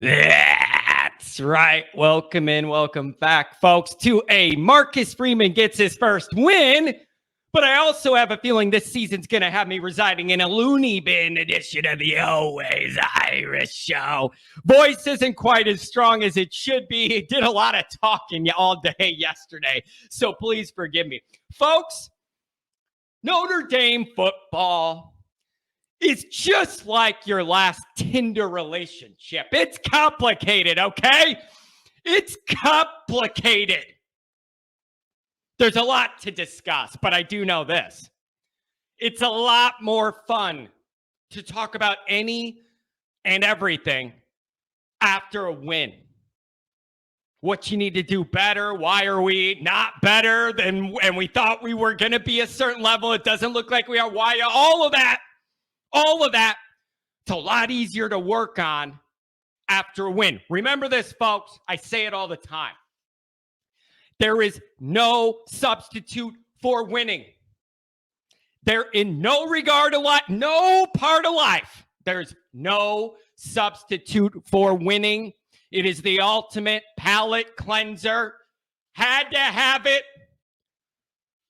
That's right. Welcome in, welcome back, folks, to a Marcus Freeman gets his first win. But I also have a feeling this season's going to have me residing in a loony bin edition of the Always Irish Show. Voice isn't quite as strong as it should be. It did a lot of talking all day yesterday, so please forgive me. Folks, Notre Dame football is just like your last Tinder relationship. It's complicated, okay? It's complicated. There's a lot to discuss, but I do know this. It's a lot more fun to talk about any and everything after a win. What you need to do better. Why are we not better than and we thought we were going to be a certain level? It doesn't look like we are. Why? All of that. It's a lot easier to work on after a win. Remember this, folks. I say it all the time. There is no substitute for winning. There, in no regard of life, no part of life, there's no substitute for winning. It is the ultimate palate cleanser. Had to have it.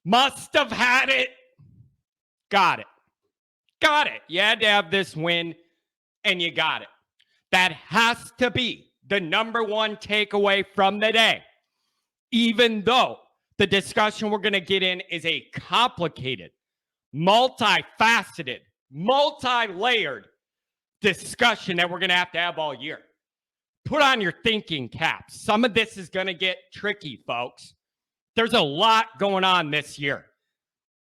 Must have had it. Got it. You had to have this win, and you got it. That has to be the number one takeaway from the day. Even though the discussion we're going to get in is a complicated, multifaceted, multi-layered discussion that we're going to have all year. Put on your thinking caps. Some of this is going to get tricky, folks. There's a lot going on this year,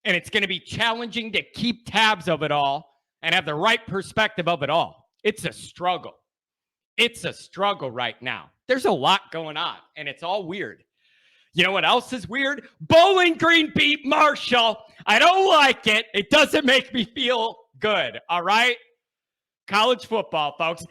and it's going to be challenging to keep tabs of it all and have the right perspective of it all. It's a struggle. It's a struggle right now. There's a lot going on, and it's all weird. You know what else is weird? Bowling Green beat Marshall. I don't like it. It doesn't make me feel good, all right? College football, folks.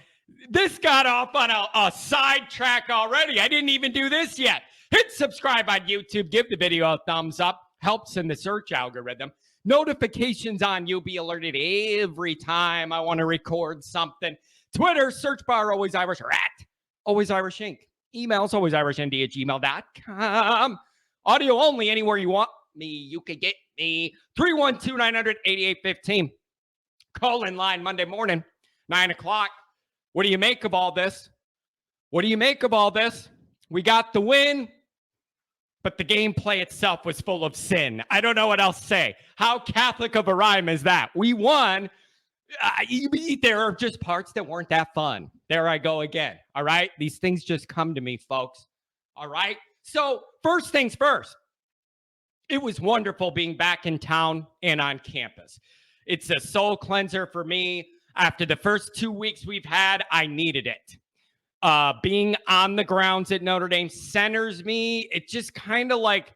This got off on a sidetrack already. I didn't even do this yet. Hit subscribe on YouTube. Give the video a thumbs up. Helps in the search algorithm. Notifications on. You'll be alerted every time I want to record something. Twitter, search bar, Always Irish, or at Always Irish Inc. Emails, alwaysirishnd@gmail.com. Audio only, anywhere you want me. You can get me. 312-900-8815. Call in line Monday morning, 9 o'clock. What do you make of all this? We got the win, but the gameplay itself was full of sin. I don't know what else to say. How Catholic of a rhyme is that? We won. There are just parts that weren't that fun. There I go again. All right. These things just come to me, folks. All right. So first things first, it was wonderful being back in town and on campus. It's a soul cleanser for me. After the first 2 weeks we've had, I needed it. Being on the grounds at Notre Dame centers me. It just kind of like,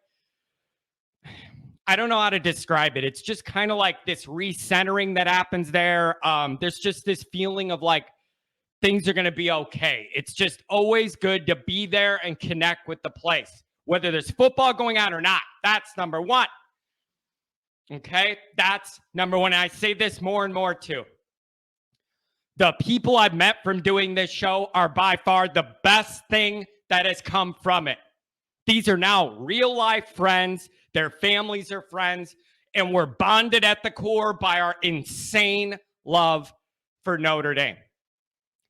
I don't know how to describe it. It's just kind of like this recentering that happens there. There's just this feeling of like things are going to be okay. It's just always good to be there and connect with the place, whether there's football going on or not. That's number one. Okay, that's number one. And I say this more and more too. The people I've met from doing this show are by far the best thing that has come from it. These are now real life friends. Their families are friends, and we're bonded at the core by our insane love for Notre Dame.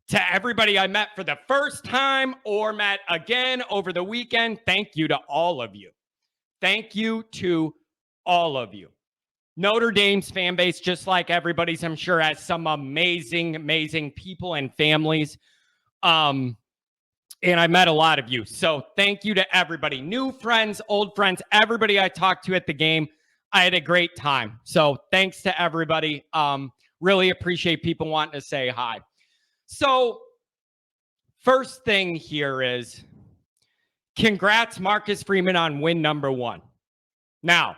To everybody I met for the first time or met again over the weekend, thank you to all of you. Thank you to all of you. Notre Dame's fan base, just like everybody's, I'm sure, has some amazing, amazing people and families. And I met a lot of you. So thank you to everybody. New friends, old friends, everybody I talked to at the game. I had a great time. So thanks to everybody. Really appreciate people wanting to say hi. So first thing here is congrats, Marcus Freeman, on win number one. Now,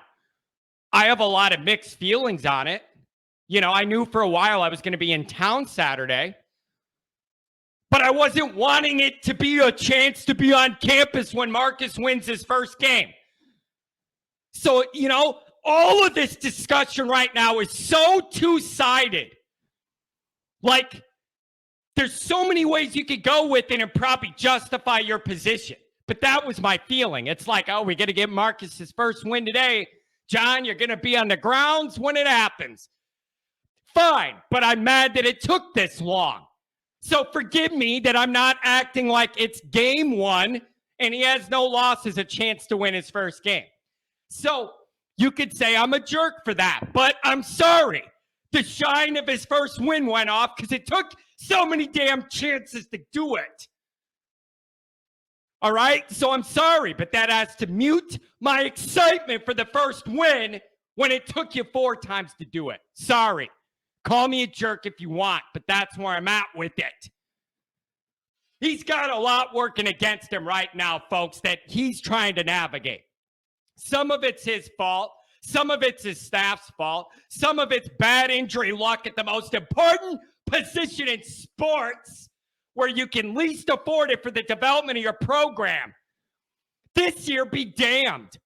I have a lot of mixed feelings on it. You know, I knew for a while I was going to be in town Saturday, but I wasn't wanting it to be a chance to be on campus when Marcus wins his first game. So, you know, all of this discussion right now is so two-sided. Like, There's so many ways you could go with it and probably justify your position. But that was my feeling. It's like, oh, we're going to get Marcus his first win today. John, you're going to be on the grounds when it happens. Fine, but I'm mad that it took this long. So forgive me that I'm not acting like it's game one and he has no losses, a chance to win his first game. So you could say I'm a jerk for that, but I'm sorry. The shine of his first win went off because it took so many damn chances to do it. All right? So I'm sorry, but that has to mute my excitement for the first win when it took you 4 times to do it. Sorry. Call me a jerk if you want, but that's where I'm at with it. He's got a lot working against him right now, folks, that he's trying to navigate. Some of it's his fault. Some of it's his staff's fault. Some of it's bad injury luck at the most important position in sports where you can least afford it for the development of your program. This year, be damned.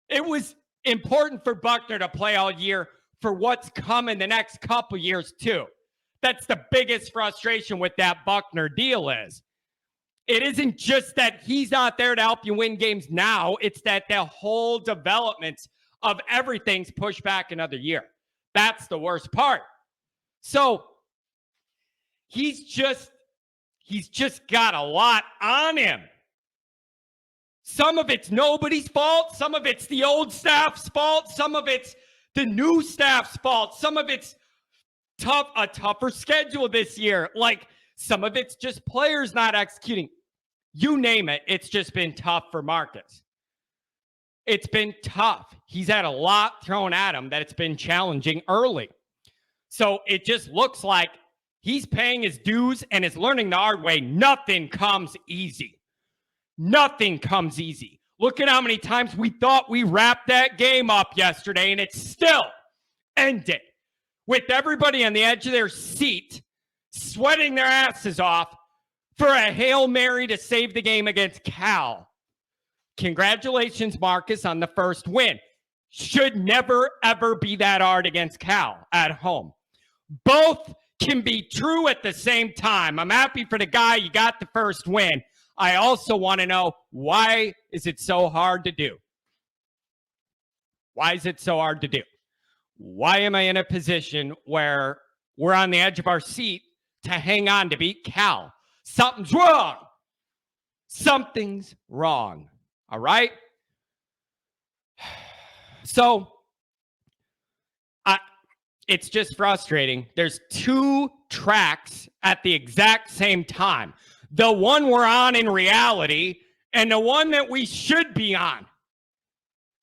It was important for Buckner to play all year for what's coming the next couple years, too. That's the biggest frustration with that Buckner deal is. It isn't just that he's not there to help you win games now. It's that the whole development of everything's pushed back another year. That's the worst part. So he's just got a lot on him. Some of it's nobody's fault. Some of it's the old staff's fault. Some of it's the new staff's fault. Some of it's a tougher schedule this year. Like some of it's just players not executing. You name it. It's just been tough for Marcus. It's been tough. He's had a lot thrown at him that it's been challenging early. So it just looks like he's paying his dues and is learning the hard way. Nothing comes easy. Nothing comes easy. Look at how many times we thought we wrapped that game up yesterday, and it still ended with everybody on the edge of their seat, sweating their asses off for a Hail Mary to save the game against Cal. Congratulations, Marcus, on the first win. Should never, ever be that hard against Cal at home. Both can be true at the same time. I'm happy for the guy. You got the first win. I also want to know, why is it so hard to do? Why is it so hard to do? Why am I in a position where we're on the edge of our seat to hang on to beat Cal? Something's wrong. Something's wrong. All right? So, it's just frustrating. There's 2 tracks at the exact same time. The one we're on in reality and the one that we should be on.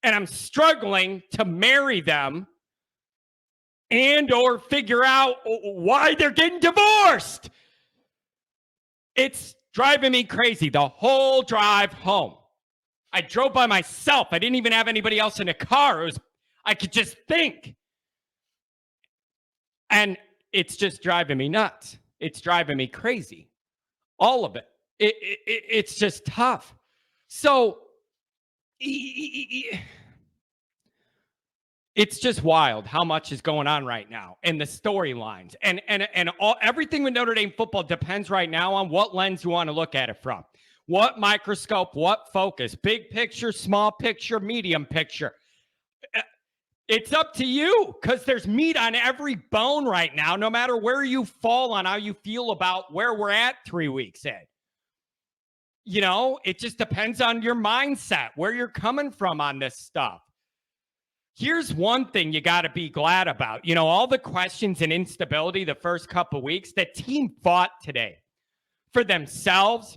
And I'm struggling to marry them and or figure out why they're getting divorced. It's driving me crazy the whole drive home. I drove by myself. I didn't even have anybody else in the car. I could just think. And it's just driving me nuts. It's driving me crazy. All of it. It's just tough. So it's just wild how much is going on right now and the storylines and everything with Notre Dame football depends right now on what lens you want to look at it from. What microscope, what focus, big picture, small picture, medium picture. It's up to you because there's meat on every bone right now, no matter where you fall on how you feel about where we're at 3 weeks in. You know, it just depends on your mindset, where you're coming from on this stuff. Here's one thing you got to be glad about. You know, all the questions and instability the first couple of weeks, the team fought today for themselves,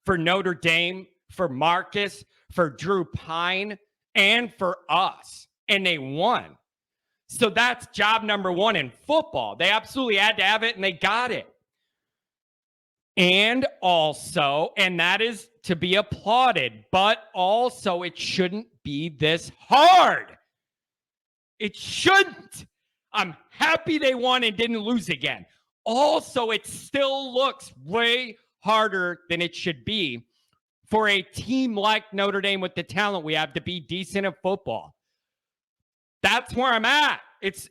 for Notre Dame, for Marcus, for Drew Pine, and for us. And they won. So that's job number 1 in football. They absolutely had to have it, and they got it. And also, and that is to be applauded, but also it shouldn't be this hard. It shouldn't. I'm happy they won and didn't lose again. Also, it still looks way harder than it should be for a team like Notre Dame with the talent we have to be decent at football. That's where I'm at. It's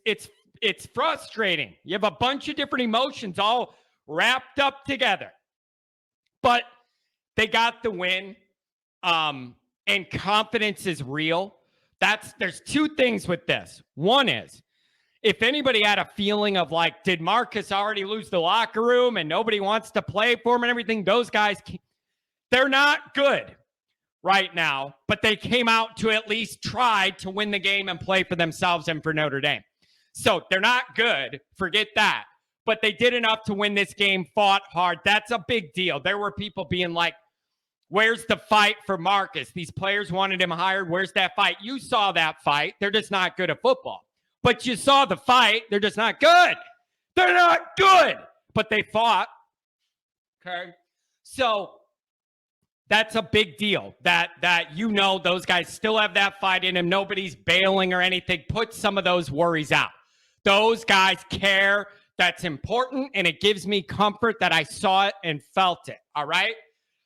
frustrating. You have a bunch of different emotions all wrapped up together. But they got the win, and confidence is real. There's two things with this. One is, if anybody had a feeling of like, did Marcus already lose the locker room and nobody wants to play for him and everything, those guys, they're not good right now, but they came out to at least try to win the game and play for themselves and for Notre Dame. So they're not good. Forget that. But they did enough to win this game, fought hard. That's a big deal. There were people being like, where's the fight for Marcus? These players wanted him hired. Where's that fight? You saw that fight. They're just not good at football. But you saw the fight. They're just not good. They're not good. But they fought. Okay. So that's a big deal that those guys still have that fight in them. Nobody's bailing or anything. Put some of those worries out. Those guys care. That's important. And it gives me comfort that I saw it and felt it. All right.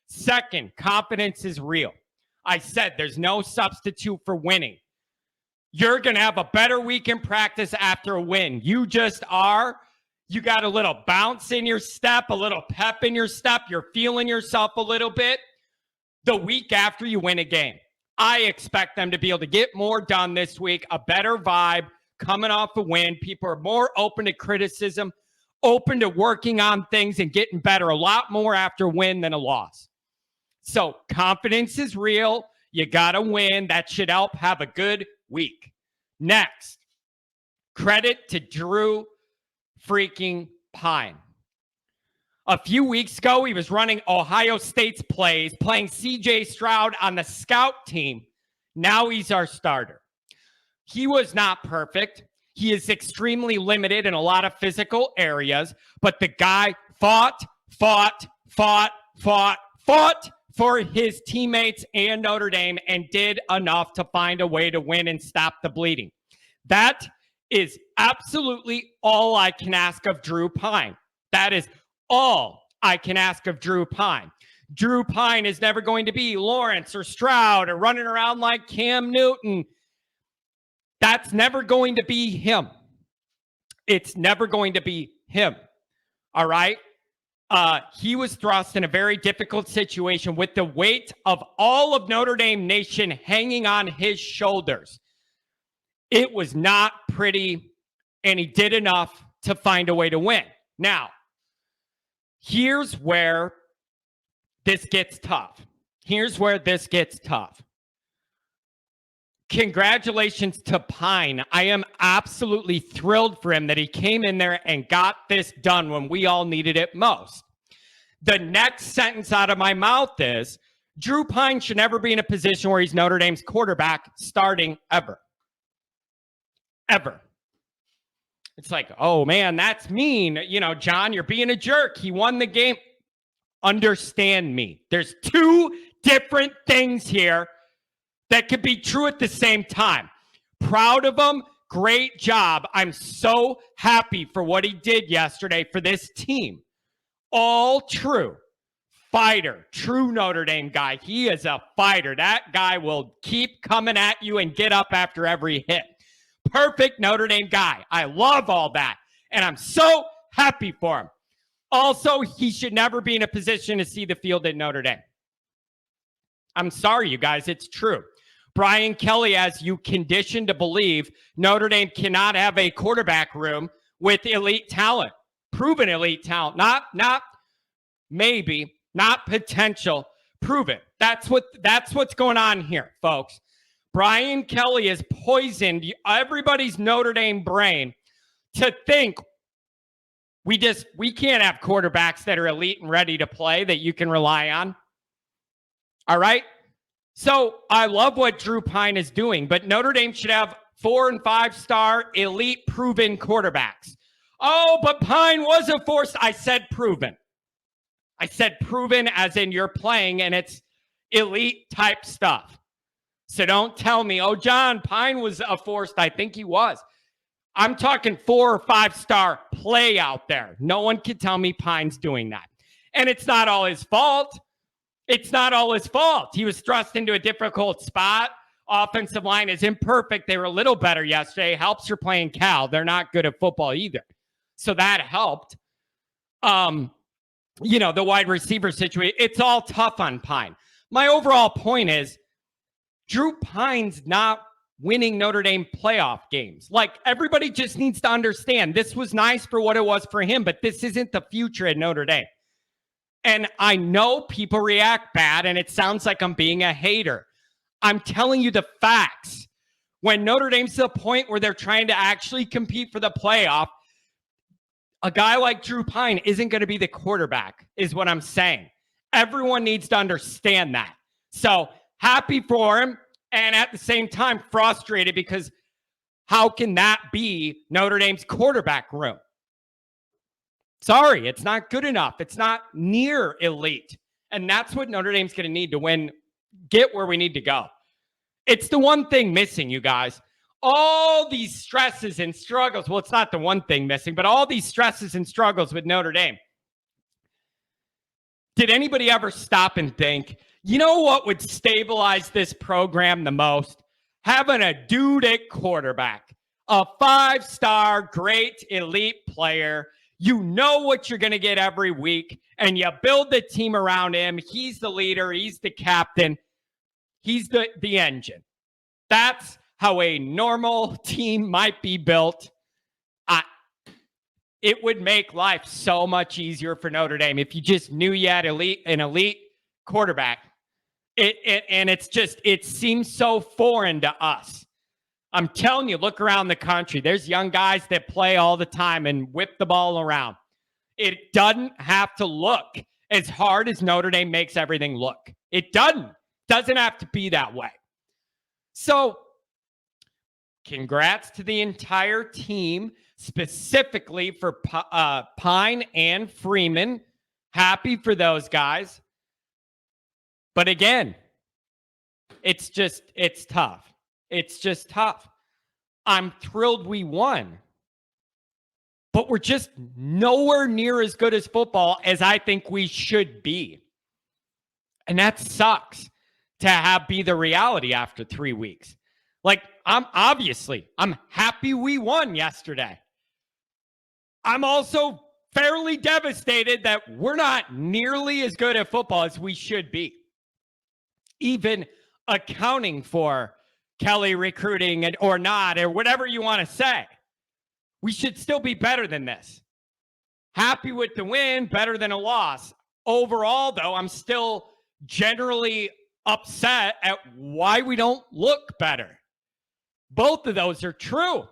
Second, confidence is real. I said there's no substitute for winning. You're going to have a better week in practice after a win. You just are. You got a little bounce in your step, a little pep in your step. You're feeling yourself a little bit. The week after you win a game, I expect them to be able to get more done this week, a better vibe coming off a win. People are more open to criticism, open to working on things and getting better a lot more after a win than a loss. So confidence is real. You got to win. That should help have a good week. Next, credit to Drew freaking Pine. A few weeks ago, he was running Ohio State's plays, playing C.J. Stroud on the scout team. Now he's our starter. He was not perfect. He is extremely limited in a lot of physical areas, but the guy fought for his teammates and Notre Dame and did enough to find a way to win and stop the bleeding. That is absolutely all I can ask of Drew Pine. That is all I can ask of Drew Pine. Drew Pine is never going to be Lawrence or Stroud or running around like Cam Newton. That's never going to be him. It's never going to be him. All right? He was thrust in a very difficult situation with the weight of all of Notre Dame Nation hanging on his shoulders. It was not pretty, and he did enough to find a way to win. Now, here's where this gets tough. Congratulations to Pine. I am absolutely thrilled for him that he came in there and got this done when we all needed it most. The next sentence out of my mouth is, Drew Pine should never be in a position where he's Notre Dame's quarterback starting ever. Ever. It's like, oh man, that's mean. You know, John, you're being a jerk. He won the game. Understand me. There's two different things here that could be true at the same time. Proud of him. Great job. I'm so happy for what he did yesterday for this team. All true. Fighter. True Notre Dame guy. He is a fighter. That guy will keep coming at you and get up after every hit. Perfect Notre Dame guy. I love all that. And I'm so happy for him. Also, he should never be in a position to see the field at Notre Dame. I'm sorry, you guys. It's true. Brian Kelly has you conditioned to believe Notre Dame cannot have a quarterback room with elite talent. Proven elite talent. Not maybe, not potential. Proven. That's what's going on here, folks. Brian Kelly has poisoned everybody's Notre Dame brain to think we can't have quarterbacks that are elite and ready to play that you can rely on. All right? So I love what Drew Pine is doing, but Notre Dame should have 4- and 5-star elite proven quarterbacks. Oh, but Pine was a 4-star. I said proven. I said proven as in you're playing and it's elite type stuff. So don't tell me, oh, John, Pine was a 4-star. I think he was. I'm talking 4- or 5-star play out there. No one can tell me Pine's doing that. And it's not all his fault. It's not all his fault. He was thrust into a difficult spot. Offensive line is imperfect. They were a little better yesterday. Helps you're playing Cal. They're not good at football either. So that helped. The wide receiver situation. It's all tough on Pine. My overall point is Drew Pine's not winning Notre Dame playoff games. Like, everybody just needs to understand this was nice for what it was for him, but this isn't the future at Notre Dame. And I know people react bad, and it sounds like I'm being a hater. I'm telling you the facts. When Notre Dame's to the point where they're trying to actually compete for the playoff, a guy like Drew Pine isn't going to be the quarterback, is what I'm saying. Everyone needs to understand that. So happy for him, and at the same time frustrated, because how can that be Notre Dame's quarterback room? Sorry, it's not good enough. It's not near elite. And that's what Notre Dame's going to need to win, get where we need to go. It's the one thing missing, you guys. All these stresses and struggles. Well, it's not the one thing missing, but all these stresses and struggles with Notre Dame. Did anybody ever stop and think, you know what would stabilize this program the most? Having a dude at quarterback, a 5-star, great elite player. You know what you're going to get every week, and you build the team around him. He's the leader. He's the captain. He's the engine. That's how a normal team might be built. It would make life so much easier for Notre Dame if you just knew you had an elite quarterback. It seems so foreign to us. I'm telling you, look around the country. There's young guys that play all the time and whip the ball around. It doesn't have to look as hard as Notre Dame makes everything look. It doesn't have to be that way. So, congrats to the entire team, specifically for Pine and Freeman. Happy for those guys. But again, it's tough. It's just tough. I'm thrilled we won. But we're just nowhere near as good as football as I think we should be. And that sucks to be the reality after 3 weeks. Like, I'm happy we won yesterday. I'm also fairly devastated that we're not nearly as good at football as we should be. Even accounting for Kelly recruiting or not, or whatever you want to say. We should still be better than this. Happy with the win, better than a loss. Overall, though, I'm still generally upset at why we don't look better. Both of those are true.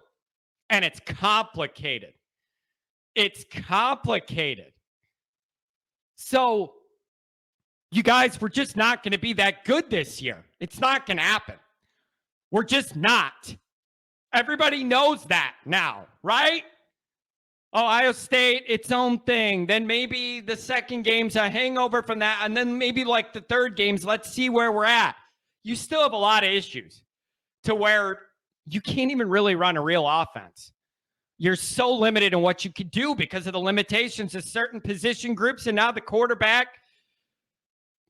And it's complicated. It's complicated. So, you guys, we're just not going to be that good this year. It's not going to happen. We're just not. Everybody knows that now, right? Ohio State, its own thing. Then maybe the second game's a hangover from that. And then maybe like the third game's, let's see where we're at. You still have a lot of issues to where you can't even really run a real offense. You're so limited in what you could do because of the limitations of certain position groups. And now the quarterback,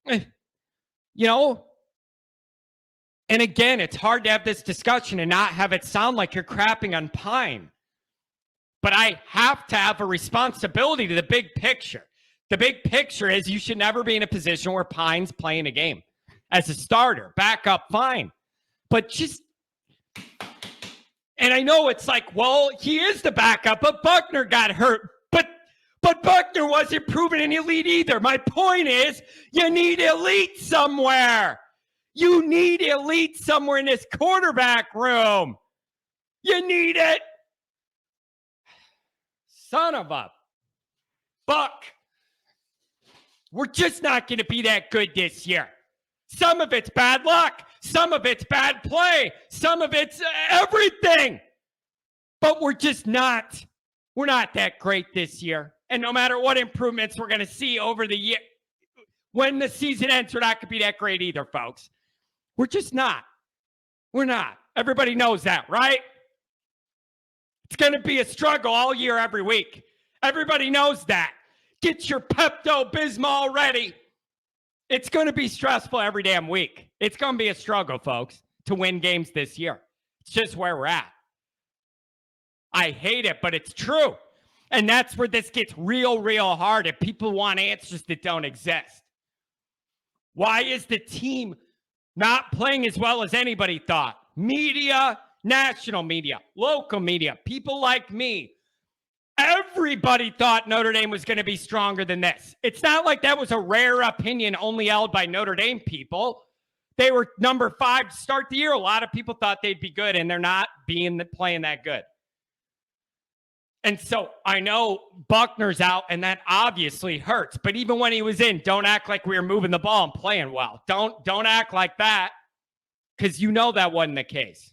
and again, it's hard to have this discussion and not have it sound like you're crapping on Pine. But I have to have a responsibility to the big picture. The big picture is you should never be in a position where Pine's playing a game as a starter. Backup, fine. But and I know it's like, well, he is the backup, but Buckner got hurt. But Buckner wasn't proven an elite either. My point is, you need elite somewhere. You need elite somewhere in this quarterback room. You need it. Son of a buck. We're just not going to be that good this year. Some of it's bad luck. Some of it's bad play. Some of it's everything. But we're not that great this year. And no matter what improvements we're going to see over the year, when the season ends, we're not going to be that great either, folks. We're just not. We're not. Everybody knows that, right? It's going to be a struggle all year, every week. Everybody knows that. Get your Pepto-Bismol ready. It's going to be stressful every damn week. It's going to be a struggle, folks, to win games this year. It's just where we're at. I hate it, but it's true. And that's where this gets real, real hard if people want answers that don't exist. Why is the team not playing as well as anybody thought? Media, national media, local media, people like me. Everybody thought Notre Dame was going to be stronger than this. It's not like that was a rare opinion only held by Notre Dame people. They were number 5 to start the year. A lot of people thought they'd be good, and they're not playing that good. And so I know Buckner's out, and that obviously hurts. But even when he was in, don't act like we were moving the ball and playing well. Don't act like that, because you know that wasn't the case.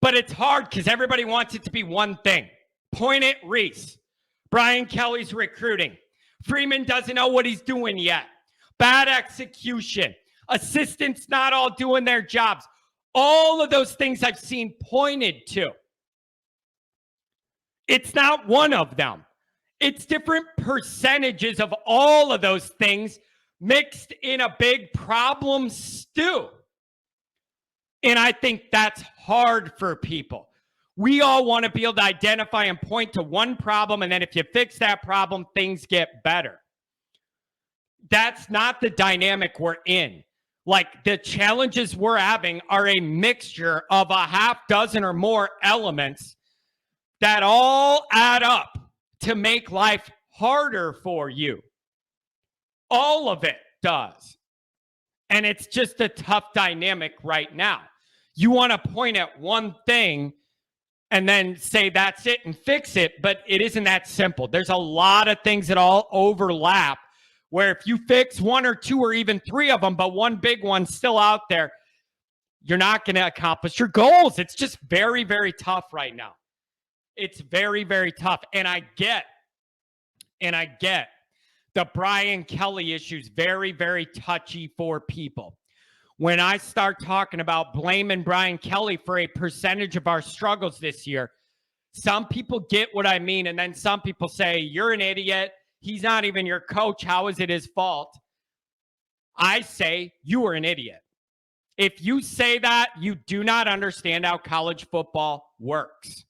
But it's hard because everybody wants it to be one thing. Point at Reese. Brian Kelly's recruiting. Freeman doesn't know what he's doing yet. Bad execution. Assistants not all doing their jobs. All of those things I've seen pointed to. It's not one of them. It's different percentages of all of those things mixed in a big problem stew. And I think that's hard for people. We all want to be able to identify and point to one problem, and then if you fix that problem, things get better. That's not the dynamic we're in. Like, the challenges we're having are a mixture of a half dozen or more elements that all add up to make life harder for you. All of it does. And it's just a tough dynamic right now. You want to point at one thing and then say that's it and fix it, but it isn't that simple. There's a lot of things that all overlap where if you fix 1 or 2 or even 3 of them, but one big one's still out there, you're not going to accomplish your goals. It's just very, very tough right now. It's very, very tough. And I get the Brian Kelly issues very, very touchy for people. When I start talking about blaming Brian Kelly for a percentage of our struggles this year, some people get what I mean, and then some people say, you're an idiot. He's not even your coach. How is it his fault? I say, you are an idiot. If you say that, you do not understand how college football works.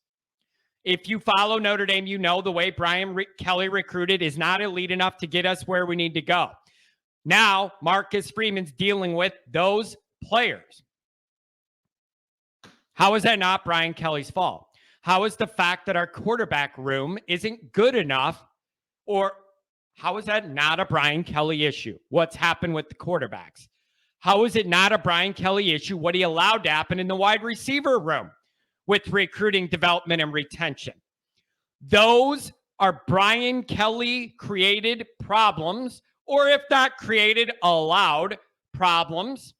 If you follow Notre Dame, you know the way Brian Kelly recruited is not elite enough to get us where we need to go. Now, Marcus Freeman's dealing with those players. How is that not Brian Kelly's fault? How is the fact that our quarterback room isn't good enough, or how is that not a Brian Kelly issue? What's happened with the quarterbacks? How is it not a Brian Kelly issue what he allowed to happen in the wide receiver room with recruiting, development, and retention? Those are Brian Kelly created problems, or if not created, allowed problems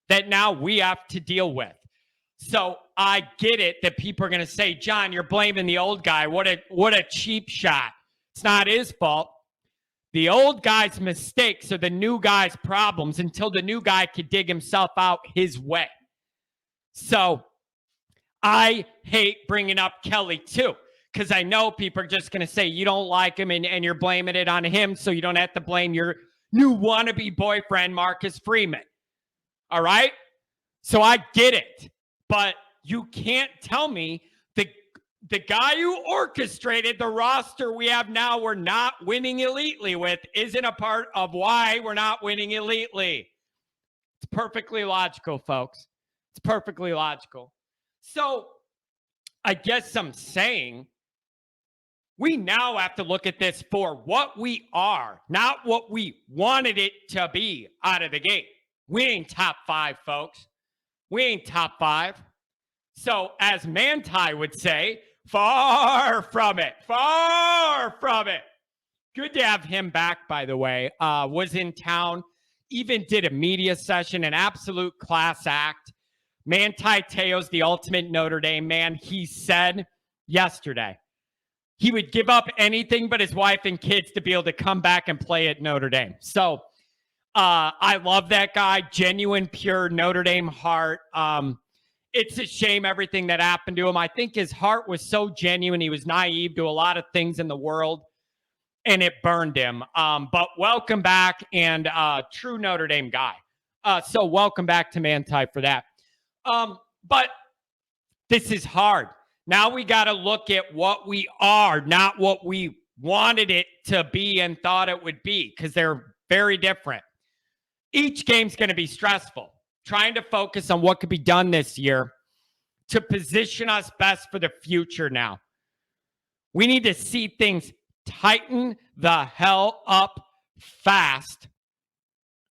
that now we have to deal with. So I get it that people are going to say, John, you're blaming the old guy. What a cheap shot. It's not his fault. The old guy's mistakes are the new guy's problems until the new guy could dig himself out his way. So I hate bringing up Kelly too, because I know people are just going to say you don't like him and you're blaming it on him, so you don't have to blame your new wannabe boyfriend, Marcus Freeman. All right? So I get it, but you can't tell me the guy who orchestrated the roster we have now we're not winning elitely with isn't a part of why we're not winning elitely. It's perfectly logical, folks. It's perfectly logical. So I guess I'm saying we now have to look at this for what we are, not what we wanted it to be out of the gate. We ain't top 5, folks. We ain't top 5. So as Manti would say, far from it. Far from it. Good to have him back, by the way. Was in town, even did a media session, an absolute class act. Manti Te'o's the ultimate Notre Dame man. He said yesterday he would give up anything but his wife and kids to be able to come back and play at Notre Dame. So I love that guy. Genuine, pure Notre Dame heart. It's a shame everything that happened to him. I think his heart was so genuine. He was naive to a lot of things in the world, and it burned him. But welcome back, and true Notre Dame guy. So welcome back to Manti for that. But this is hard. Now we got to look at what we are, not what we wanted it to be and thought it would be, because they're very different. Each game's going to be stressful. Trying to focus on what could be done this year to position us best for the future now. We need to see things tighten the hell up fast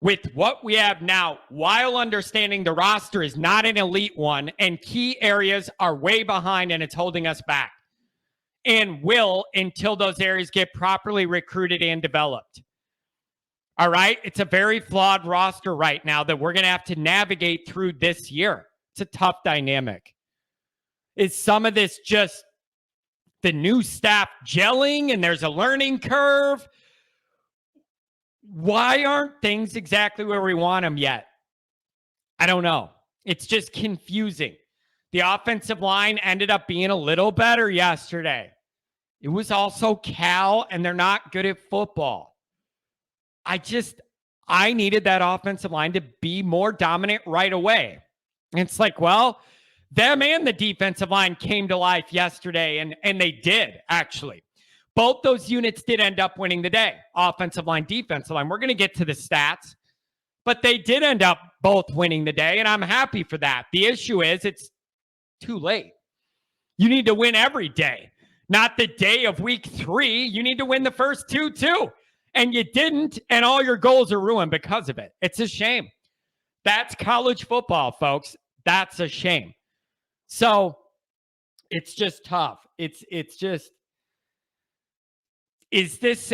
with what we have now, while understanding the roster is not an elite one and key areas are way behind and it's holding us back, and will until those areas get properly recruited and developed. All right? It's a very flawed roster right now that we're going to have to navigate through this year. It's a tough dynamic. Is some of this just the new staff gelling and there's a learning curve? Why aren't things exactly where we want them yet? I don't know. It's just confusing. The offensive line ended up being a little better yesterday. It was also Cal, and they're not good at football. I needed that offensive line to be more dominant right away. And it's like, well, them and the defensive line came to life yesterday, and they did, actually. Both those units did end up winning the day. Offensive line, defensive line. We're going to get to the stats, but they did end up both winning the day, and I'm happy for that. The issue is it's too late. You need to win every day, not the day of week 3. You need to win the first 2 too, and you didn't, and all your goals are ruined because of it. It's a shame. That's college football, folks. That's a shame. So it's just tough. It's just, is this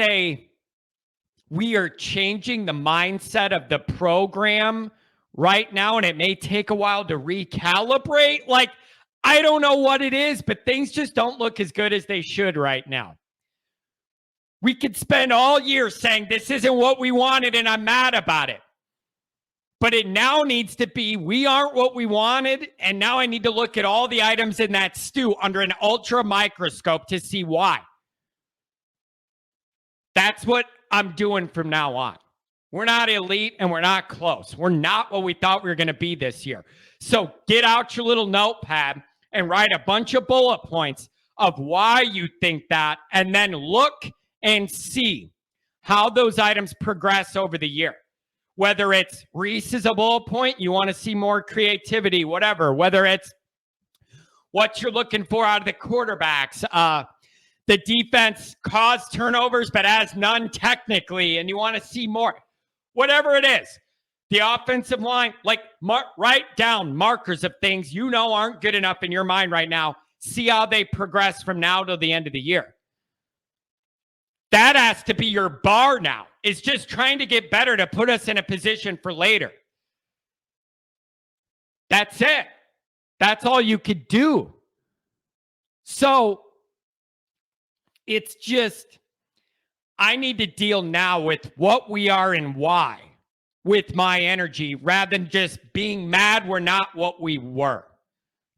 we are changing the mindset of the program right now, and it may take a while to recalibrate? Like, I don't know what it is, but things just don't look as good as they should right now. We could spend all year saying this isn't what we wanted, and I'm mad about it. But it now needs to be, we aren't what we wanted, and now I need to look at all the items in that stew under an ultra microscope to see why. That's what I'm doing from now on. We're not elite and we're not close. We're not what we thought we were going to be this year. So get out your little notepad and write a bunch of bullet points of why you think that, and then look and see how those items progress over the year. Whether it's Reese is a bullet point, you want to see more creativity, whatever. Whether it's what you're looking for out of the quarterbacks, the defense caused turnovers but has none technically, and you want to see more. Whatever it is, the offensive line, like write down markers of things you know aren't good enough in your mind right now. See how they progress from now till the end of the year. That has to be your bar now. It's just trying to get better to put us in a position for later. That's it. That's all you could do. So it's just, I need to deal now with what we are and why with my energy, rather than just being mad we're not what we were.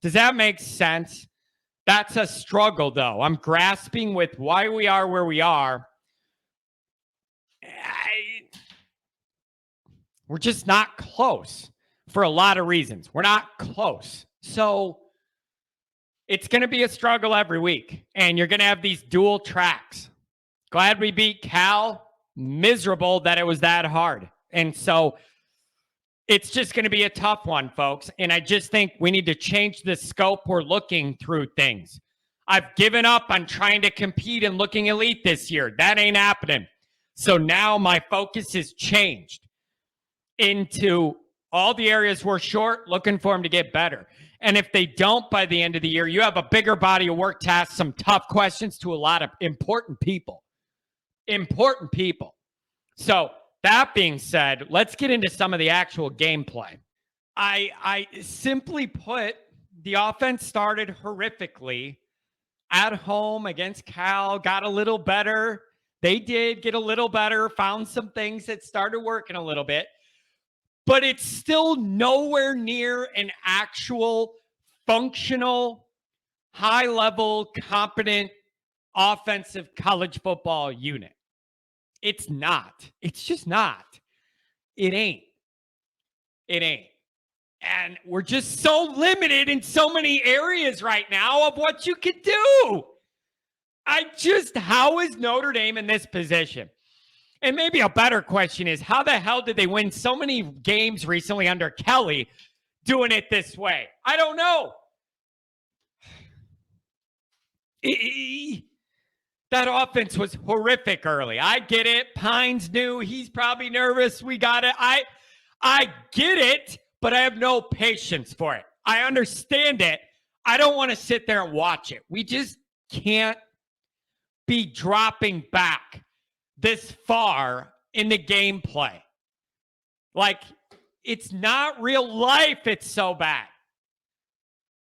Does that make sense? That's a struggle, though. I'm grasping with why we are where we are. We're just not close for a lot of reasons. We're not close. So it's going to be a struggle every week, and you're going to have these dual tracks. Glad we beat Cal. Miserable that it was that hard. And so it's just going to be a tough one, folks. And I just think we need to change the scope we're looking through things. I've given up on trying to compete and looking elite this year. That ain't happening. So now my focus has changed into all the areas we're short, looking for them to get better. And if they don't by the end of the year, you have a bigger body of work to ask some tough questions to a lot of important people. Important people. So that being said, let's get into some of the actual gameplay. I simply put, the offense started horrifically at home against Cal, got a little better. They did get a little better, found some things that started working a little bit, but it's still nowhere near an actual functional, high-level, competent offensive college football unit. It's not. It's just not. It ain't. It ain't. And we're just so limited in so many areas right now of what you could do. How is Notre Dame in this position? And maybe a better question is, how the hell did they win so many games recently under Kelly doing it this way? I don't know. That offense was horrific early. I get it. Pine's new. He's probably nervous. We got it. I get it, but I have no patience for it. I understand it. I don't want to sit there and watch it. We just can't be dropping back this far in the gameplay. Like, it's not real life. It's so bad.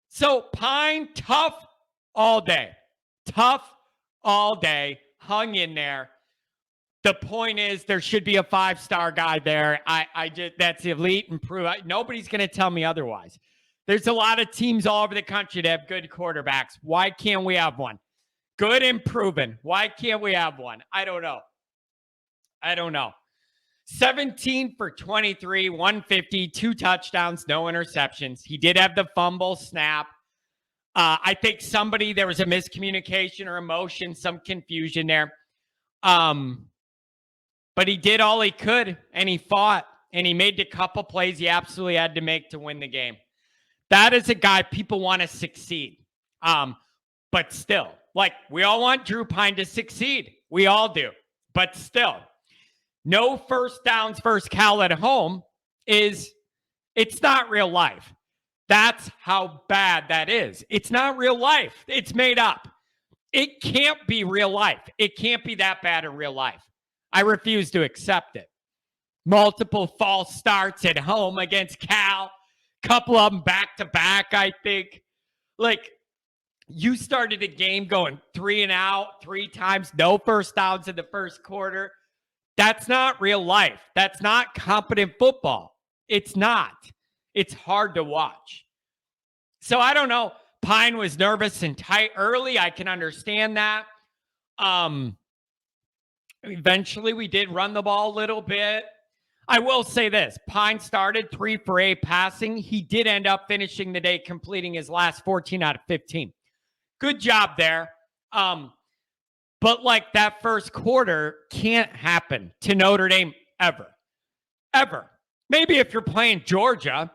So Pine, tough all day. Tough all day. Hung in there. The point is, there should be a 5-star guy there. That's elite and prove. Nobody's going to tell me otherwise. There's a lot of teams all over the country that have good quarterbacks. Why can't we have one? Good and proven. Why can't we have one? I don't know. 17 for 23, 150, 2 touchdowns, no interceptions. He did have the fumble snap. I think there was a miscommunication or emotion, some confusion there. But he did all he could, and he fought, and he made the couple plays he absolutely had to make to win the game. That is a guy people want to succeed. But still, like, we all want Drew Pine to succeed. We all do. But still, no first downs versus Cal at home it's not real life. That's how bad that is. It's not real life. It's made up. It can't be real life. It can't be that bad in real life. I refuse to accept it. Multiple false starts at home against Cal. Couple of them back to back, I think. Like, you started a game going 3 and out 3 times, no first downs in the first quarter. That's not real life. That's not competent football. It's not. It's hard to watch. So I don't know. Pine was nervous and tight early. I can understand that. Eventually, we did run the ball a little bit. I will say this. Pine started 3 for 8 passing. He did end up finishing the day completing his last 14 out of 15. Good job there. But like, that first quarter can't happen to Notre Dame ever. Ever. Maybe if you're playing Georgia,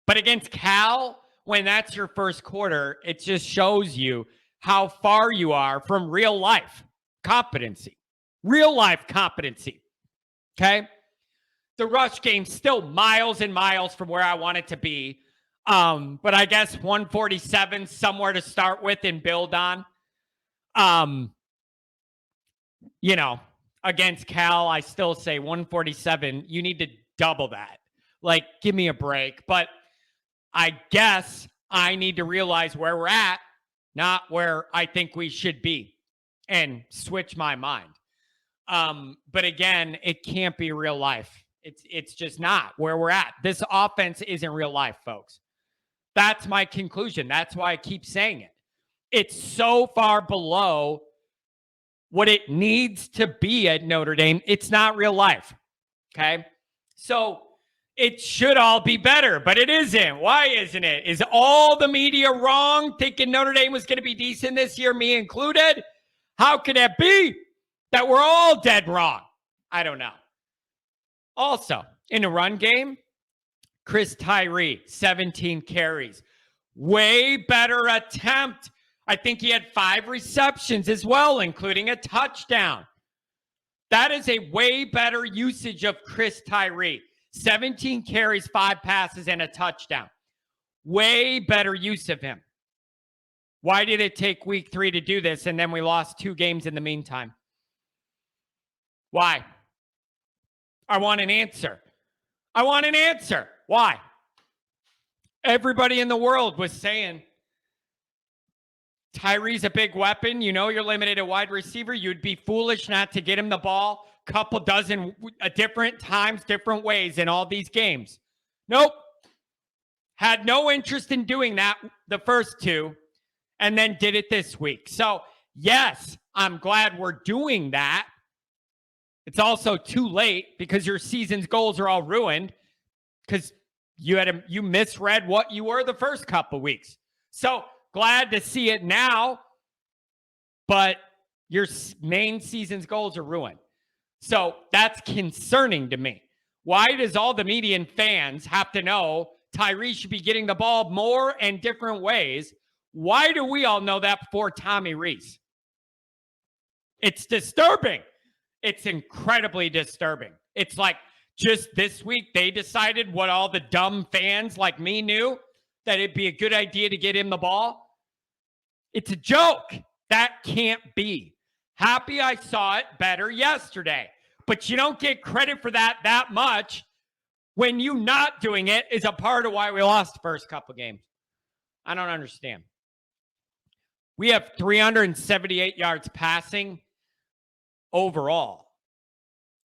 but against Cal, when that's your first quarter, it just shows you how far you are from real life competency. Real life competency. Okay? The rush game's still miles and miles from where I want it to be. But I guess 147 somewhere to start with and build on. Against Cal, I still say 147. You need to double that. Like, give me a break. But I guess I need to realize where we're at, not where I think we should be, and switch my mind. But again, it can't be real life. It's just not where we're at. This offense isn't real life, folks. That's my conclusion. That's why I keep saying it. It's so far below what it needs to be at Notre Dame. It's not real life. Okay? So it should all be better, but it isn't. Why isn't it? Is all the media wrong, thinking Notre Dame was going to be decent this year, me included? How could it be that we're all dead wrong? I don't know. Also, in the run game, Chris Tyree, 17 carries. Way better attempt. I think he had 5 receptions as well, including a touchdown. That is a way better usage of Chris Tyree. 17 carries, 5 passes, and a touchdown. Way better use of him. Why did it take week 3 to do this, and then we lost 2 games in the meantime? Why? I want an answer. I want an answer. Why? Everybody in the world was saying, Tyree's a big weapon. You know you're limited at wide receiver. You'd be foolish not to get him the ball couple dozen different times, different ways in all these games. Nope. Had no interest in doing that the first 2, and then did it this week. So, yes, I'm glad we're doing that. It's also too late because your season's goals are all ruined because You misread what you were the first couple weeks. So glad to see it now, but your main season's goals are ruined. So that's concerning to me. Why does all the media and fans have to know Tyree should be getting the ball more and different ways? Why do we all know that before Tommy Rees? It's disturbing. It's incredibly disturbing. It's like just this week they decided what all the dumb fans like me knew, that it'd be a good idea to get him the ball. It's a joke. That can't be. Happy I saw it better yesterday. But you don't get credit for that much when you not doing it is a part of why we lost the first couple games. I don't understand. We have 378 yards passing overall.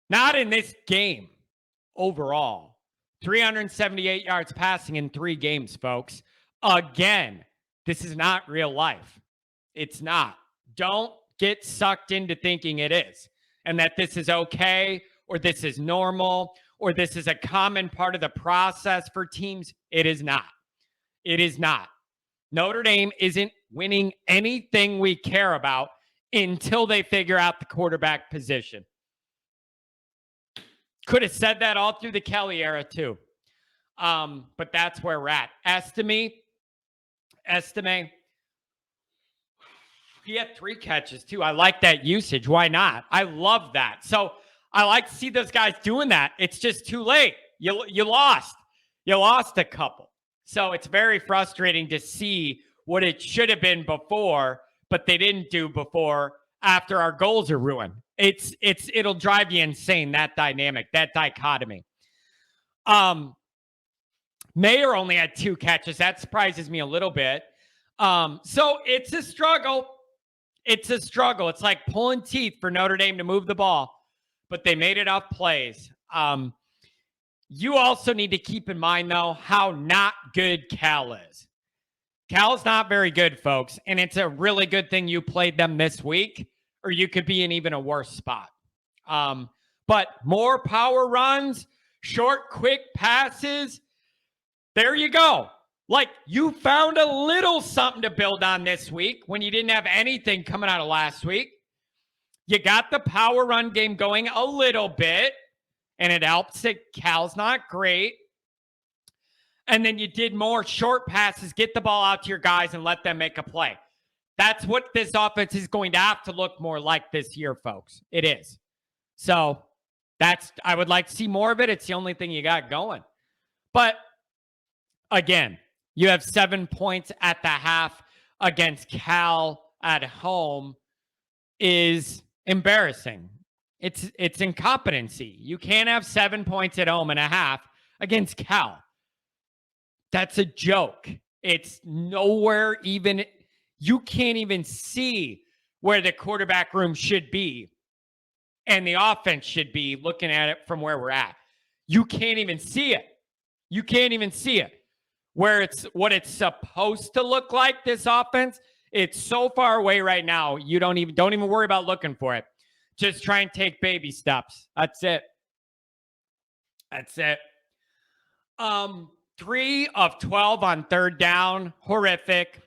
Not in this game. Overall. 378 yards passing in 3 games, folks. Again, this is not real life. It's not. Don't get sucked into thinking it is, and that this is okay, or this is normal, or this is a common part of the process for teams. It is not. It is not. Notre Dame isn't winning anything we care about until they figure out the quarterback position. Could have said that all through the Kelly era too. But that's where we're at. Estime, he had 3 catches too. I like that usage. Why not? I love that. So I like to see those guys doing that. It's just too late. You lost. You lost a couple. So it's very frustrating to see what it should have been before, but they didn't do before after our goals are ruined. It'll drive you insane, that dynamic, that dichotomy. Mayer only had 2 catches. That surprises me a little bit. So it's a struggle. It's a struggle. It's like pulling teeth for Notre Dame to move the ball, but they made enough plays. You also need to keep in mind, though, how not good Cal is. Cal's not very good, folks, and it's a really good thing you played them this week, or you could be in even a worse spot. But more power runs, short, quick passes, there you go. Like, you found a little something to build on this week when you didn't have anything coming out of last week. You got the power run game going a little bit, and it helps that Cal's not great. And then you did more short passes, get the ball out to your guys and let them make a play. That's what this offense is going to have to look more like this year, folks. It is. So I would like to see more of it. It's the only thing you got going. But again, you have 7 points at the half against Cal at home is embarrassing. It's incompetency. You can't have 7 points at home and a half against Cal. That's a joke. It's nowhere even. You can't even see where the quarterback room should be and the offense should be looking at it from where we're at. You can't even see it. You can't even see it. Where it's what it's supposed to look like, this offense, it's so far away right now. You don't even worry about looking for it. Just try and take baby steps. That's it. That's it. 3 of 12 on third down. Horrific.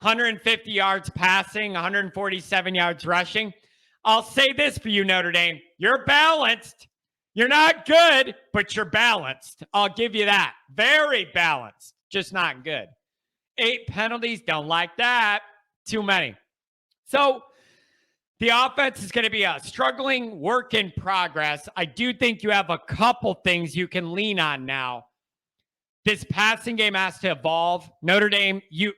150 yards passing, 147 yards rushing. I'll say this for you, Notre Dame. You're balanced. You're not good, but you're balanced. I'll give you that. Very balanced, just not good. 8 penalties, don't like that. Too many. So the offense is going to be a struggling work in progress. I do think you have a couple things you can lean on now. This passing game has to evolve. Notre Dame, you're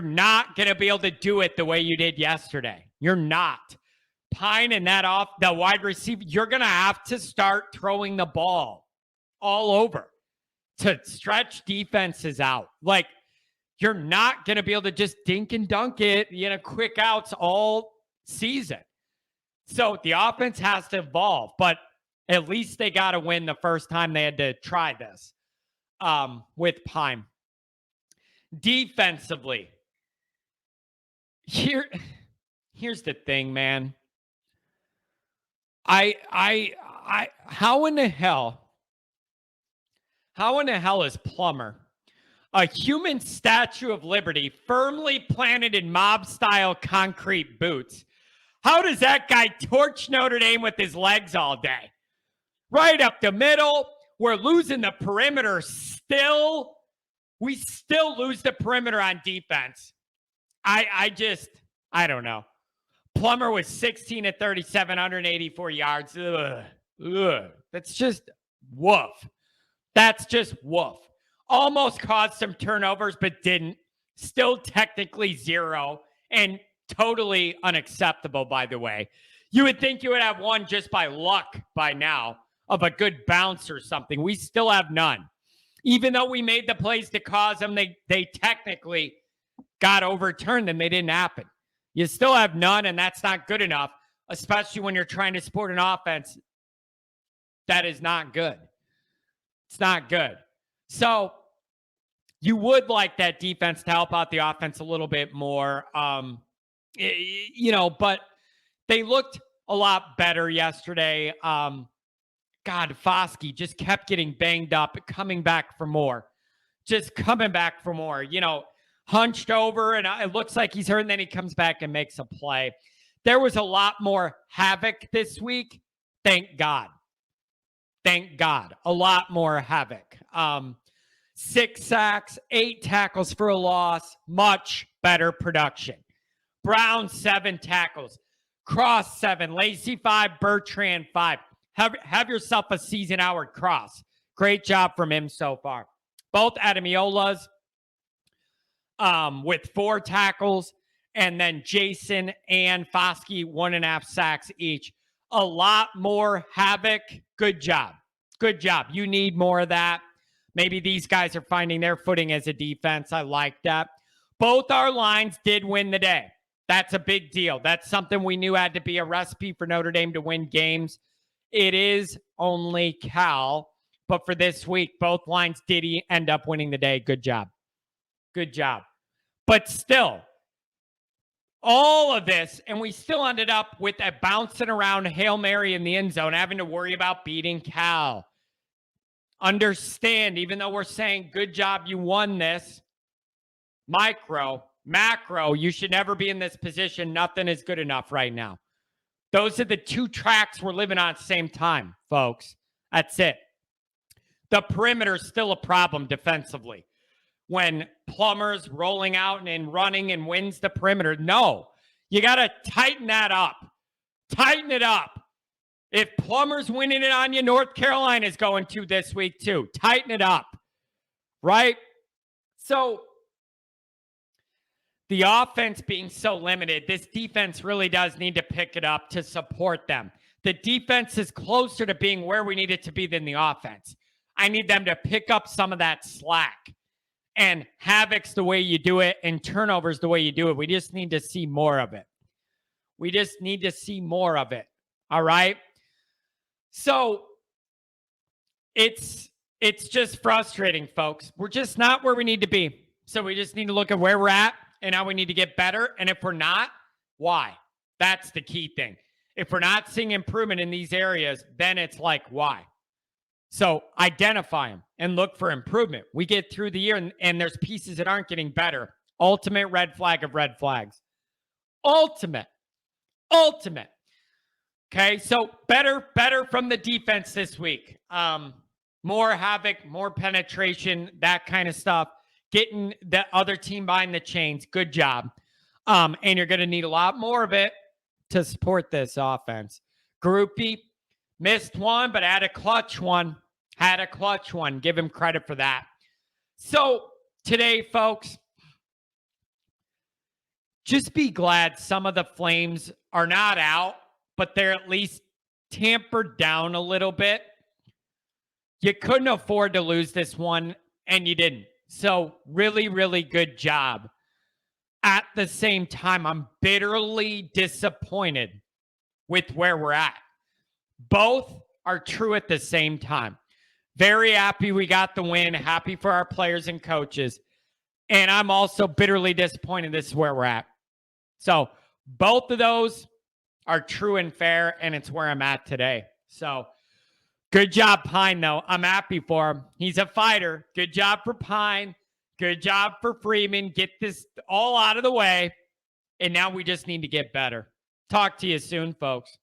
not going to be able to do it the way you did yesterday. You're not. Pine and the wide receiver, you're going to have to start throwing the ball all over to stretch defenses out. Like, you're not going to be able to just dink and dunk it, quick outs all season. So the offense has to evolve, but at least they got to win the first time they had to try this with Pine. Defensively, here's the thing, man. How in the hell How in the hell is Plummer, a human statue of liberty firmly planted in mob-style concrete boots, how does that guy torch Notre Dame with his legs all day? Right up the middle. We're losing the perimeter still. We still lose the perimeter on defense. I don't know. Plummer was 16 at 37, 184 yards. That's just woof. That's just woof. Almost caused some turnovers, but didn't. Still technically 0 and totally unacceptable, by the way. You would think you would have one just by luck by now of a good bounce or something. We still have none. Even though we made the plays to cause them, they technically got overturned and they didn't happen. You still have none, and that's not good enough, especially when you're trying to support an offense that is not good. It's not good. So you would like that defense to help out the offense a little bit more. But they looked a lot better yesterday. God, Foskey just kept getting banged up, coming back for more. Just coming back for more. Hunched over, and it looks like he's hurt, and then he comes back and makes a play. There was a lot more havoc this week. Thank God. Thank God. A lot more havoc. 6 sacks, 8 tackles for a loss. Much better production. Brown, 7 tackles. Cross, 7. Lacey, 5. Bertrand, 5. Have yourself a season, Howard Cross. Great job from him so far. Both Adamiolas with 4 tackles. And then Jason and Foskey, 1.5 sacks each. A lot more havoc. Good job. Good job. You need more of that. Maybe these guys are finding their footing as a defense. I like that. Both our lines did win the day. That's a big deal. That's something we knew had to be a recipe for Notre Dame to win games. It is only Cal, but for this week, both lines did end up winning the day. Good job. Good job. But still, all of this, and we still ended up with a bouncing around Hail Mary in the end zone, having to worry about beating Cal. Understand, even though we're saying, good job, you won this, macro, you should never be in this position. Nothing is good enough right now. Those are the 2 tracks we're living on at the same time, folks. That's it. The perimeter is still a problem defensively. When Plummer's rolling out and running and wins the perimeter, no. You got to tighten that up. Tighten it up. If Plummer's winning it on you, North Carolina's going to this week too. Tighten it up. Right? So the offense being so limited, this defense really does need to pick it up to support them. The defense is closer to being where we need it to be than the offense. I need them to pick up some of that slack. And havoc's the way you do it, and turnovers the way you do it. We just need to see more of it. We just need to see more of it. All right? So it's just frustrating, folks. We're just not where we need to be. So we just need to look at where we're at and how we need to get better. And if we're not, why? That's the key thing. If we're not seeing improvement in these areas, then it's like, why? So identify them and look for improvement. We get through the year and there's pieces that aren't getting better. Ultimate red flag of red flags. Ultimate. Okay, so better from the defense this week. More havoc, more penetration, that kind of stuff. Getting the other team behind the chains. Good job. And you're going to need a lot more of it to support this offense. Groupie missed one, but had a clutch one. Give him credit for that. So today, folks, just be glad some of the flames are not out, but they're at least tampered down a little bit. You couldn't afford to lose this one, and you didn't. So really, really good job. At the same time, I'm bitterly disappointed with where we're at. Both are true at the same time. Very happy we got the win. Happy for our players and coaches. And I'm also bitterly disappointed this is where we're at. So both of those are true and fair, and it's where I'm at today. So Good job, Pine, though. I'm happy for him. He's a fighter. Good job for Pine. Good job for Freeman. Get this all out of the way. And now we just need to get better. Talk to you soon, folks.